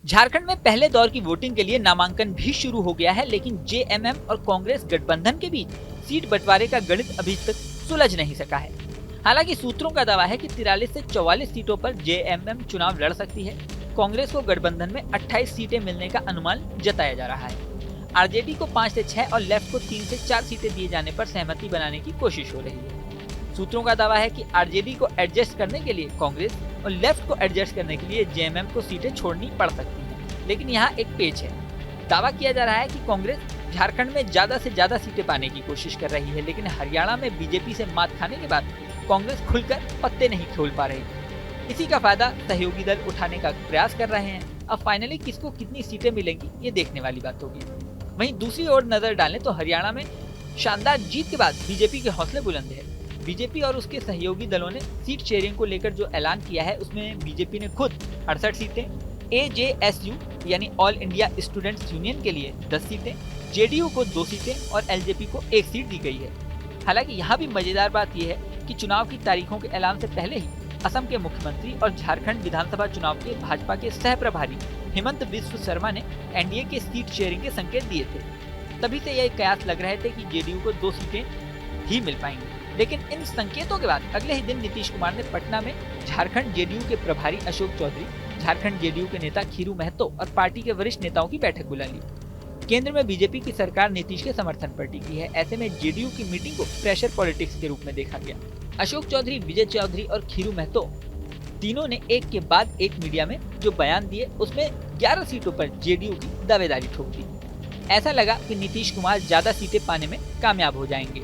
झारखंड में पहले दौर की वोटिंग के लिए नामांकन भी शुरू हो गया है, लेकिन जेएमएम और कांग्रेस गठबंधन के बीच सीट बंटवारे का गणित अभी तक सुलझ नहीं सका है। हालांकि सूत्रों का दावा है कि 43 से 44 सीटों पर जेएमएम चुनाव लड़ सकती है। कांग्रेस को गठबंधन में 28 सीटें मिलने का अनुमान जताया जा रहा है। आरजेडी को 5 से 6 और लेफ्ट को 3 से 4 सीटें दिए जाने पर सहमति बनाने की कोशिश हो रही है। सूत्रों का दावा है कि आरजेडी को एडजस्ट करने के लिए कांग्रेस और लेफ्ट को एडजस्ट करने के लिए जेएमएम को सीटें छोड़नी पड़ सकती हैं। लेकिन यहाँ एक पेच है। दावा किया जा रहा है कि कांग्रेस झारखंड में ज्यादा से ज्यादा सीटें पाने की कोशिश कर रही है, लेकिन हरियाणा में बीजेपी से मात खाने के बाद कांग्रेस खुलकर पत्ते नहीं खोल पा रही। इसी का फायदा सहयोगी दल उठाने का प्रयास कर रहे हैं। अब फाइनली किसको कितनी सीटें मिलेंगी, ये देखने वाली बात होगी। वहीं दूसरी ओर नजर डालें तो हरियाणा में शानदार जीत के बाद बीजेपी के हौसले बुलंद है। बीजेपी और उसके सहयोगी दलों ने सीट शेयरिंग को लेकर जो ऐलान किया है, उसमें बीजेपी ने खुद 68 सीटें, एजेएसयू यानी ऑल इंडिया स्टूडेंट्स यूनियन के लिए 10 सीटें, जेडीयू को 2 सीटें और एलजेपी को 1 सीट दी गई है। हालांकि यहाँ भी मजेदार बात यह है कि चुनाव की तारीखों के ऐलान से पहले ही असम के मुख्यमंत्री और झारखंड विधानसभा चुनाव के भाजपा के सह प्रभारी हेमंत बिस्व शर्मा ने एनडीए के सीट शेयरिंग के संकेत दिए थे। तभी से यह कयास लग रहे थे कि जेडीयू को 2 सीटें ही मिल पाएंगी। लेकिन इन संकेतों के बाद अगले ही दिन नीतीश कुमार ने पटना में झारखंड जेडीयू के प्रभारी अशोक चौधरी, झारखंड जेडीयू के नेता खीरू महतो और पार्टी के वरिष्ठ नेताओं की बैठक बुला ली। केंद्र में बीजेपी की सरकार नीतीश के समर्थन पर टिकी है। ऐसे में जेडीयू की मीटिंग को प्रेशर पॉलिटिक्स के रूप में देखा गया। अशोक चौधरी, विजय चौधरी और खीरू महतो तीनों ने एक के बाद एक मीडिया में जो बयान दिए, उसमें 11 सीटों पर जेडीयू की दावेदारी ठोक दी। ऐसा लगा कि नीतीश कुमार ज्यादा सीटें पाने में कामयाब हो जाएंगे,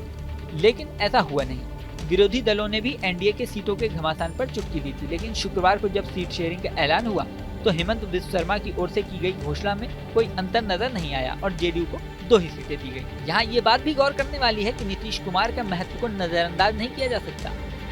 लेकिन ऐसा हुआ नहीं। विरोधी दलों ने भी एनडीए के सीटों के घमासान पर चुटकी दी थी, लेकिन शुक्रवार को जब सीट शेयरिंग का ऐलान हुआ तो हेमंत बिस्व शर्मा की ओर से की गई घोषणा में कोई अंतर नजर नहीं आया और जेडीयू को 2 ही सीटें दी गई। यहाँ ये बात भी गौर करने वाली है कि नीतीश कुमार का महत्व को नजरअंदाज नहीं किया जा सकता।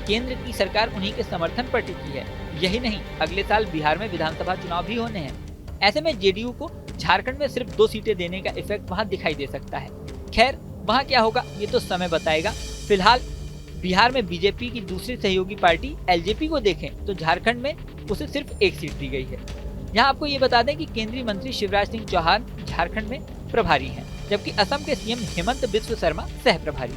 केंद्र की सरकार उन्हीं के समर्थन पर टिकी है। यही नहीं, अगले साल बिहार में विधानसभा चुनाव भी होने हैं। ऐसे में जेडीयू को झारखंड में सिर्फ 2 सीटें देने का इफेक्ट वहाँ दिखाई दे सकता है। खैर, वहाँ क्या होगा ये तो समय बताएगा। फिलहाल बिहार में बीजेपी की दूसरी सहयोगी पार्टी एलजेपी को देखें तो झारखंड में उसे सिर्फ 1 सीट दी गई है। यहाँ आपको ये बता दें कि केंद्रीय मंत्री शिवराज सिंह चौहान झारखंड में प्रभारी हैं, जबकि असम के सीएम हेमंत बिस्व शर्मा सह प्रभारी।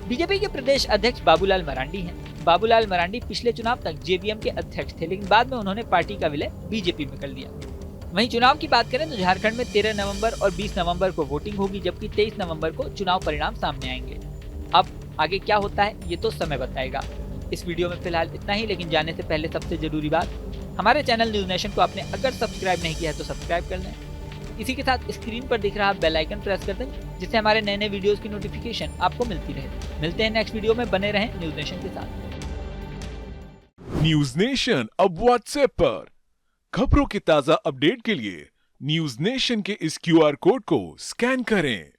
बीजेपी के प्रदेश अध्यक्ष बाबूलाल मरांडी हैं। बाबूलाल मरांडी पिछले चुनाव तक जेवीएम के अध्यक्ष थे, लेकिन बाद में उन्होंने पार्टी का विलय बीजेपी में कर लिया। वहीं चुनाव की बात करें तो झारखंड में 13 नवंबर और 20 नवंबर को वोटिंग होगी, जबकि 23 नवंबर को चुनाव परिणाम सामने आएंगे। अब आगे क्या होता है ये तो समय बताएगा। इस वीडियो में फिलहाल इतना ही, लेकिन जाने से पहले सबसे जरूरी बात, हमारे चैनल न्यूज नेशन को आपने अगर सब्सक्राइब नहीं किया है तो सब्सक्राइब कर लें। इसी के साथ स्क्रीन पर दिख रहा बेल आइकन प्रेस कर दें, जिससे हमारे नए नए वीडियोस की नोटिफिकेशन आपको मिलती रहे। मिलते हैं नेक्स्ट वीडियो में, बने रहें न्यूज नेशन के साथ। न्यूज नेशन अब व्हाट्सएप पर खबरों के ताजा अपडेट के लिए न्यूज नेशन के इस क्यूआर कोड को स्कैन करें।